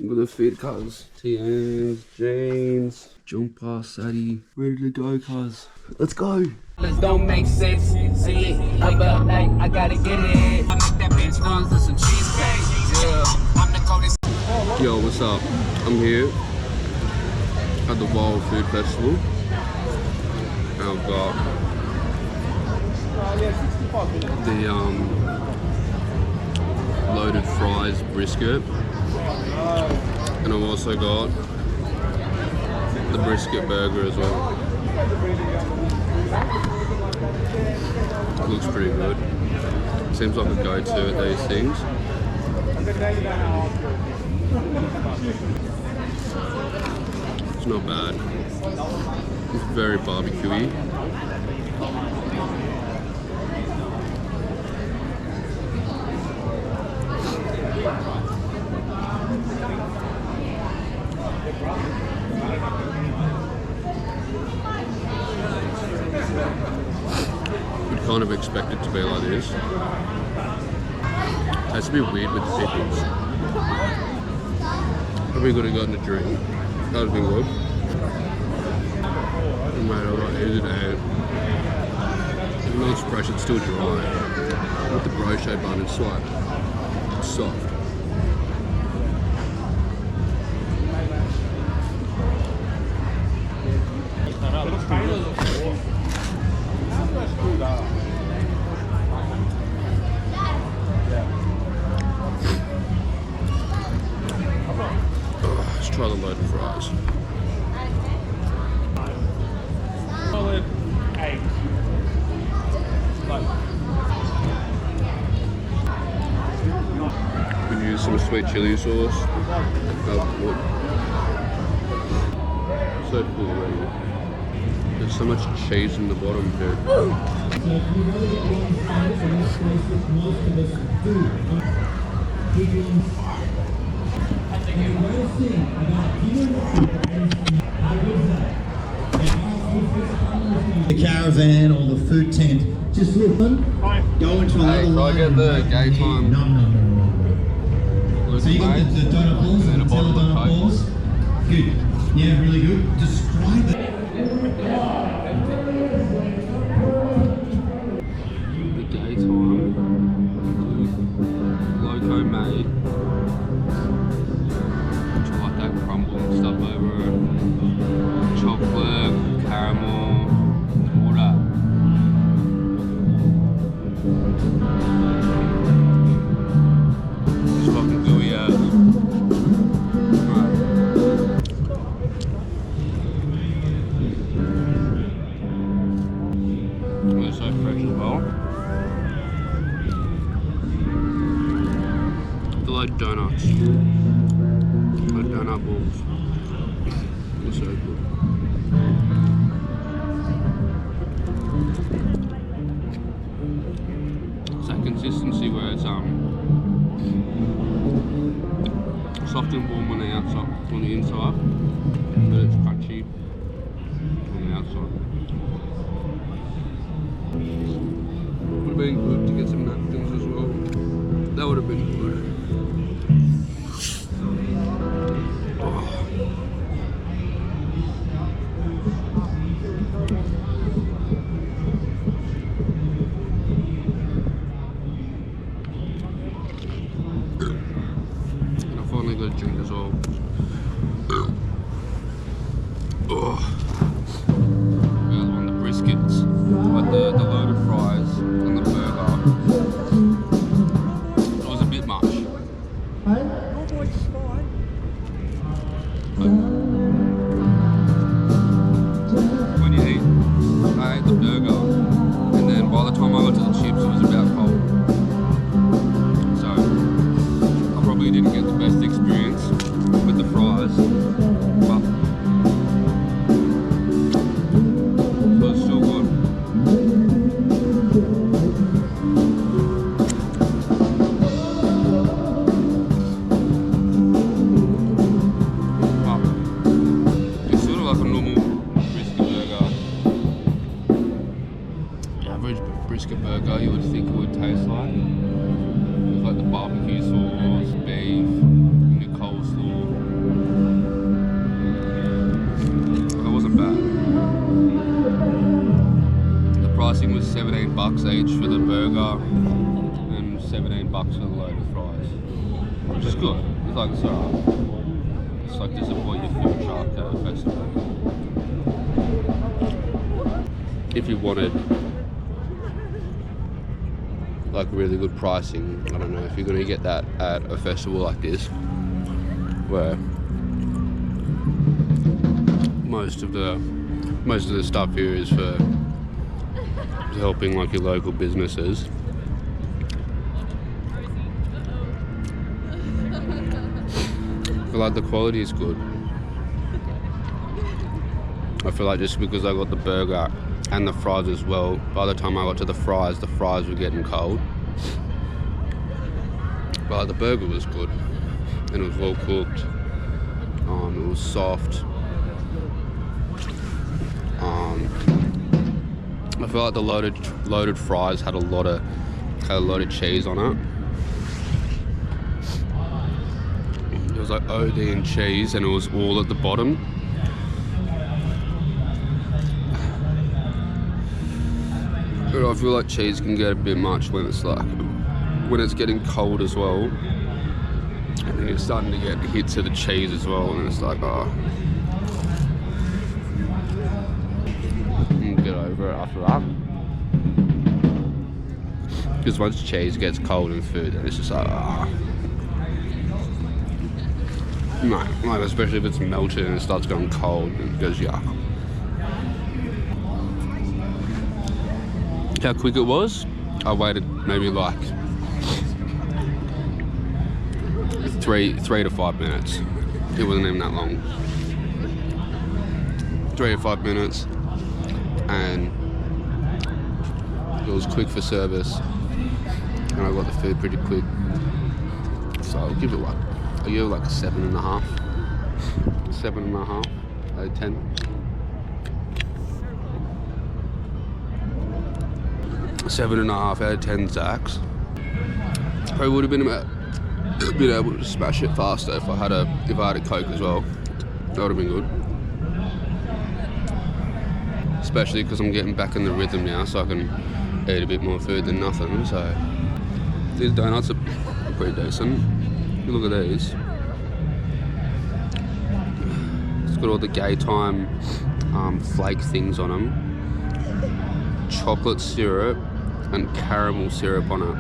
I'm gonna feed cuz. TNs, jeans, jumper, Sadie. Ready to go, cuz. Let's go. Don't make sense. See it, I gotta get it. I make that bitch lungs with some cheesecake. Yeah, I'm the coldest. Yo, what's up? I'm here at the Wild Food Festival. And I've got the loaded fries brisket, and I've also got the brisket burger as well. It looks pretty good. Seems like a go-to at these things. It's not bad. It's very barbecue-y. You'd kind of expect it to be like this. Tastes a bit weird with the pickles. Probably could have gotten a drink. That would have been good. It made it a lot easier to eat. Even though it's fresh, it's still dry. With the brochet bun, it's like soft. Let's try the loaded fries. Solid 8. We can use some sweet chili sauce. So full already. There's so much cheese in the bottom, dude. The caravan or the food tent, just look, go into another line. I get the gay time. No. So you got the donut balls and the donut balls. Good. Yeah, really good. Describe it. The gay time. Loco made. Do you like that crumbling stuff over it? Chocolate, caramel, all that. It's fucking gooey as. Right. They're so fresh as well. They're like donuts. Like donut balls. They're so good. It's that consistency where it's soft and warm on the outside, on the inside, but it's crunchy on the outside. Would have been good to get some napkins as well. That would have been good. Oh. And I finally got a drink as well. Oh. The other one, the briskets, like the loaded fries and the burger. It was a bit much. But when you eat, I ate the burger, and then by the time I got to the chips, it was about cold. So I probably didn't get the best experience with the fries, but pricing was $17 each for the burger and $17 for the load of fries, which is good. It's like, it's alright. It's like to support your food truck at a festival. If you wanted like really good pricing, I don't know if you're gonna get that at a festival like this, where most of the stuff here is for helping like your local businesses. But like the quality is good. I feel like just because I got the burger and the fries as well, by the time I got to the fries were getting cold. But like, the burger was good and it was well cooked. It was soft. I feel like the loaded fries had a lot of cheese on it. It was like OD and cheese, and it was all at the bottom. But I feel like cheese can get a bit much when it's getting cold as well, and then you're starting to get hits of the cheese as well, and it's like, oh. Get over it after that, because once cheese gets cold in food, then it's just like, no, like especially if it's melted and it starts going cold and it goes yuck. How quick it was? I waited maybe like 3 to 5 minutes. It wasn't even that long. 3 to 5 minutes. And it was quick for service, and I got the food pretty quick, so I'll give it like a 7.5 out of 10. 7.5 out of 10 Zacks. I would have been able to smash it faster if I had a Coke as well. That would have been good. Especially because I'm getting back in the rhythm now, so I can eat a bit more food than nothing. So these donuts are pretty decent. Look at these. It's got all the gay time flake things on them, chocolate syrup and caramel syrup on it.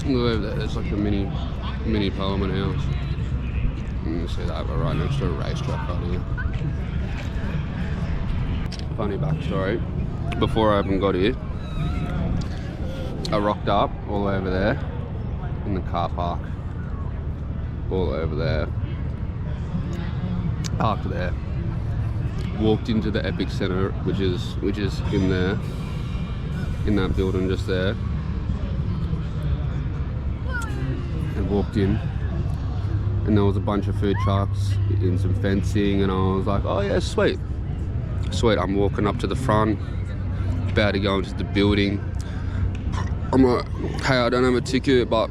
Look over there, there's like a mini Parliament House. You can see that, but right next to a racetrack right here. Funny backstory. Before I even got here, I rocked up all the way over there in the car park. All over there. Parked there. Walked into the Epic Centre, which is in there, in that building just there. And walked in. And there was a bunch of food trucks in some fencing, and I was like, oh yeah, sweet. I'm walking up to the front, about to go into the building. I'm like, hey, I don't have a ticket, but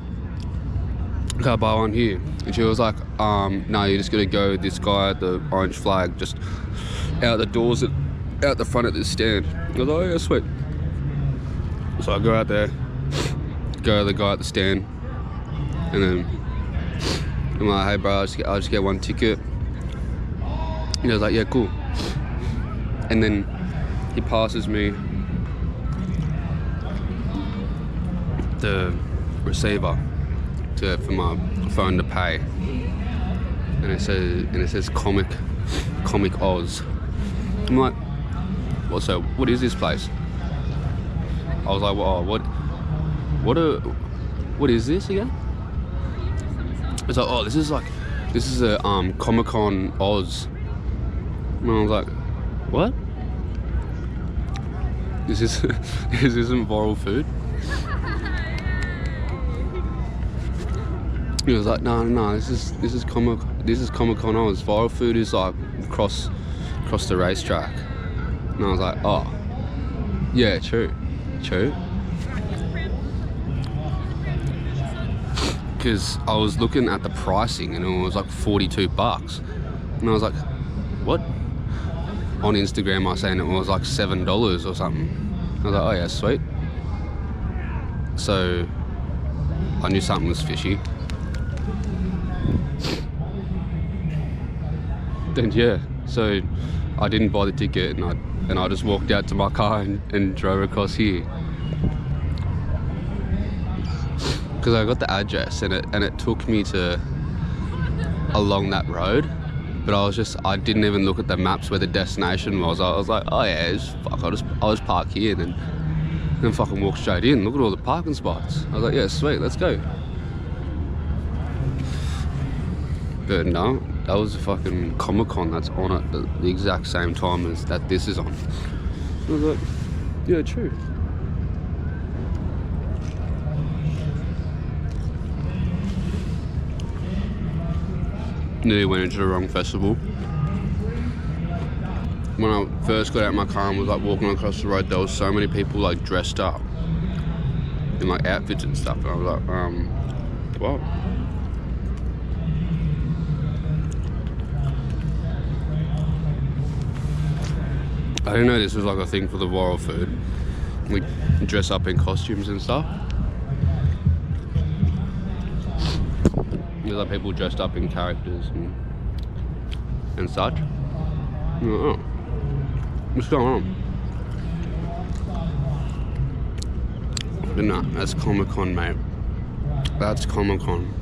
can I buy one here? And she was like, no, you just gotta go with this guy at the orange flag, just out the doors, out the front of this stand. I was like, oh yeah, sweet. So I go out there, go to the guy at the stand, and then I'm like, hey bro, I'll just get one ticket. And he was like, yeah, cool. And then he passes me the receiver for my phone to pay. And it says Comic Oz. I'm like, well, so what is this place? I was like, well, what is this again? It's like, oh, this is a Comic-Con Oz. And I was like, what? This isn't viral food? He was like, no, this is Comic-Con Oz. Viral food is like across the racetrack. And I was like, oh, yeah, true. Because I was looking at the pricing and it was like $42. And And I was like, what? On Instagram, I was saying it was like $7 or something. I was like, oh yeah, sweet. So I knew something was fishy. Then yeah, so I didn't buy the ticket, and I just walked out to my car and drove across here. Because I got the address and it took me to along that road, but I didn't even look at the maps where the destination was. I was like, oh yeah, I'll just park here and then fucking walk straight in. Look at all the parking spots. I was like, yeah, sweet, let's go. But no, that was a fucking Comic-Con that's on at the exact same time as that this is on. I was like, yeah, true. Nearly went into the wrong festival. When I first got out of my car and was like walking across the road, there was so many people like dressed up in like outfits and stuff, and I was like, what? I didn't know this was like a thing for the royal food. We dress up in costumes and stuff. There's like people dressed up in characters and such. Oh, what's going on? But no, that's Comic-Con, mate. That's Comic-Con.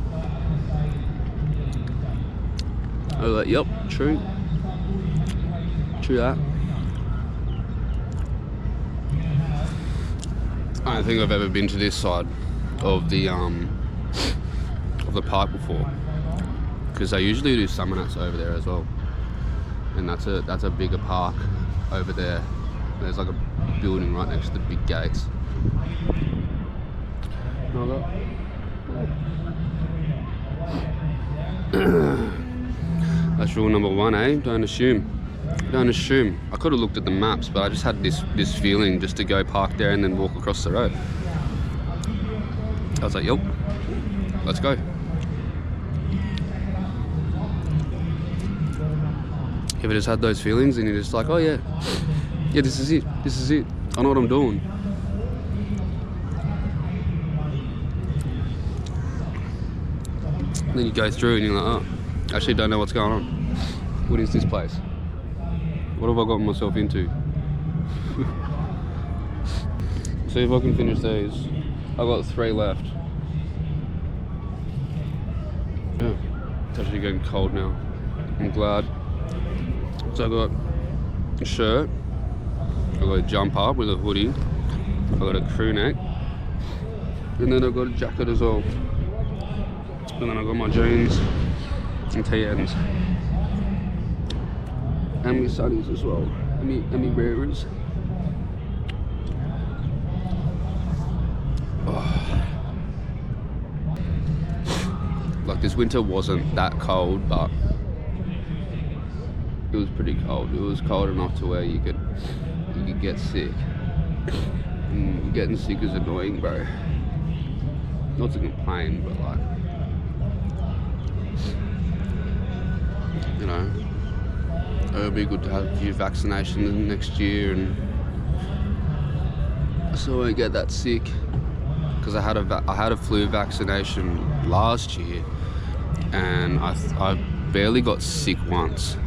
I was like, yep, true. True that. I don't think I've ever been to this side of the park before, because they usually do summer nights over there as well, and that's a bigger park over there. There's like a building right next to the big gates. That's rule number one, eh? Don't assume. Don't assume. I could have looked at the maps, but I just had this feeling just to go park there and then walk across the road. I was like, yep, let's go. You ever just had those feelings and you're just like, oh yeah, this is it, I know what I'm doing. And then you go through and you're like, oh, I actually don't know what's going on. What is this place? What have I gotten myself into? See if I can finish these. I've got 3 left. Yeah, it's actually getting cold now. I'm glad. So I got a shirt, I got a jumper with a hoodie, I got a crew neck, and then I got a jacket as well. And then I got my jeans and TNs. And my sunnies as well, and my wearers. Oh. Like this winter wasn't that cold, but it was pretty cold. It was cold enough to where you could get sick. And getting sick is annoying, bro. Not to complain, but like, you know, it would be good to have a few vaccinations next year, and so I won't get that sick. Because I had a flu vaccination last year, and I barely got sick once.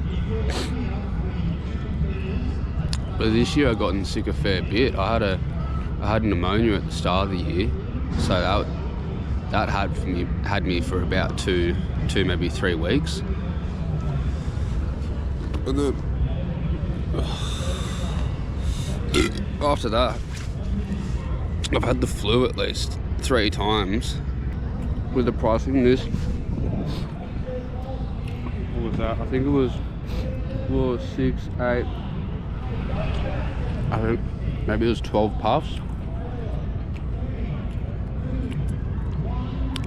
But this year I've gotten sick a fair bit. I had pneumonia at the start of the year, so that had me for about two maybe 3 weeks. And then after that, I've had the flu at least 3 times. With the pricing, this, what was that? I think it was 4, 6, 8. I think maybe it was 12 puffs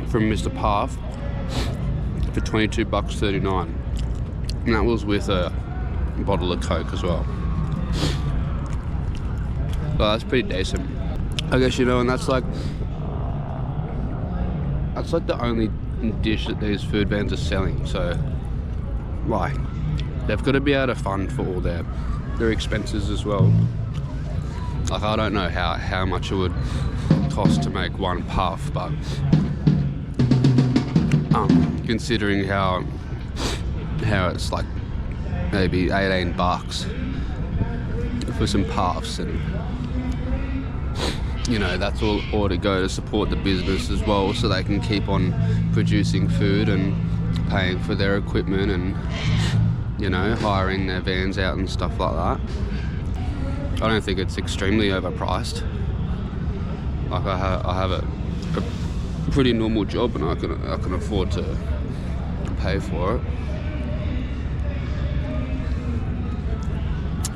from Mr. Puff for $22.39, and that was with a bottle of Coke as well. Well, that's pretty decent, I guess, you know. And that's like the only dish that these food vans are selling. So, like, they've got to be able to fund for all their expenses as well. Like, I don't know how much it would cost to make one puff, but considering how it's like maybe $18 for some puffs, and you know, that's all to go to support the business as well, so they can keep on producing food and paying for their equipment and, you know, hiring their vans out and stuff like that. I don't think it's extremely overpriced. Like, I have a pretty normal job, and I can afford to pay for it.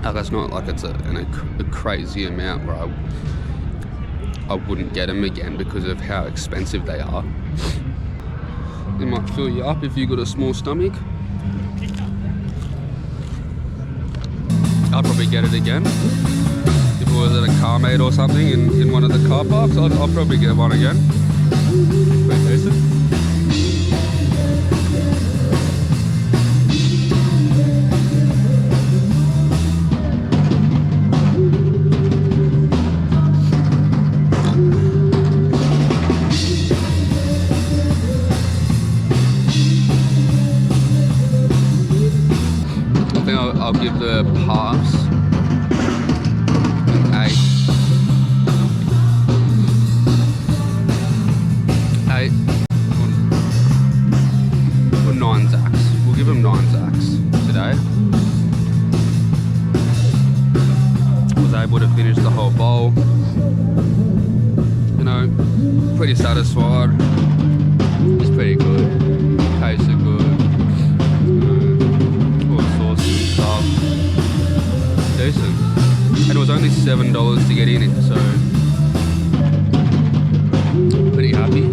Like, it's not like it's a crazy amount where I wouldn't get them again because of how expensive they are. It might fill you up if you've got a small stomach. I'd probably get it again. If it was at a car mate or something in one of the car parks, I'll probably get one again. Pretty decent. I'll give the puffs an 8. 8 or 9 zacks. We'll give them 9 zacks today. Was able to finish the whole bowl. You know, pretty satisfied. It's pretty good. Tasted good. Decent. And it was only $7 to get in it, so pretty happy. I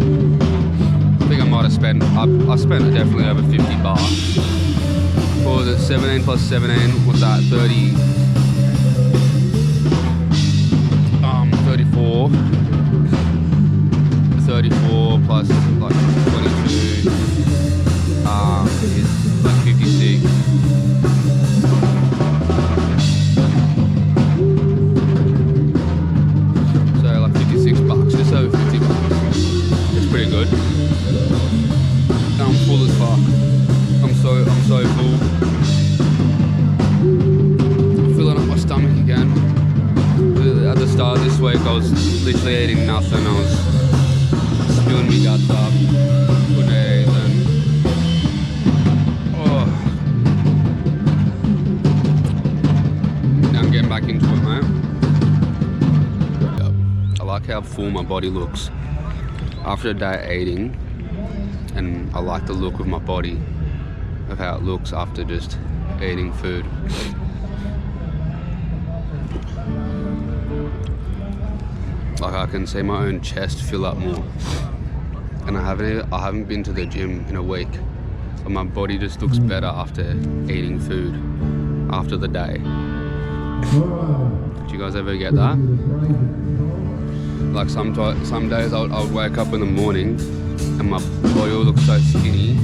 think I might have spent, I spent definitely over $50. What was it, 17 plus 17, what's that, 34 plus like 22 is like 56. Just over $50. It's pretty good. And I'm full as fuck. I'm so full. I'm filling up my stomach again. At the start of this week, I was literally eating nothing. I was spewing my guts up. Couldn't eat anything. Oh. Now I'm getting back into it, mate. I like how full my body looks after a day eating, and I like the look of my body, of how it looks after just eating food. Like, I can see my own chest fill up more, and I haven't been to the gym in a week, but my body just looks better after eating food after the day. Did you guys ever get that? Like, some days I would wake up in the morning and my body will look so skinny,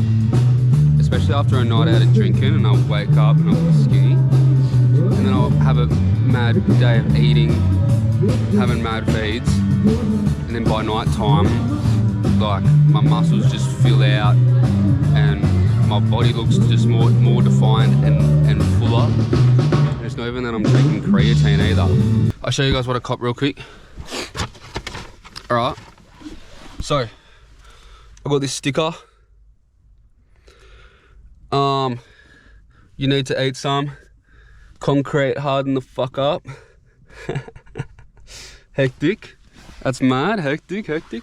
especially after a night out of drinking, and I'll wake up and I'll be skinny, and then I'll have a mad day of eating, having mad feeds, and then by night time, like, my muscles just fill out and my body looks just more defined and fuller. And it's not even that I'm taking creatine either. I'll show you guys what I cop real quick. Alright, so I got this sticker. You need to eat some. Concrete, harden the fuck up. Hectic. That's mad. Hectic. Then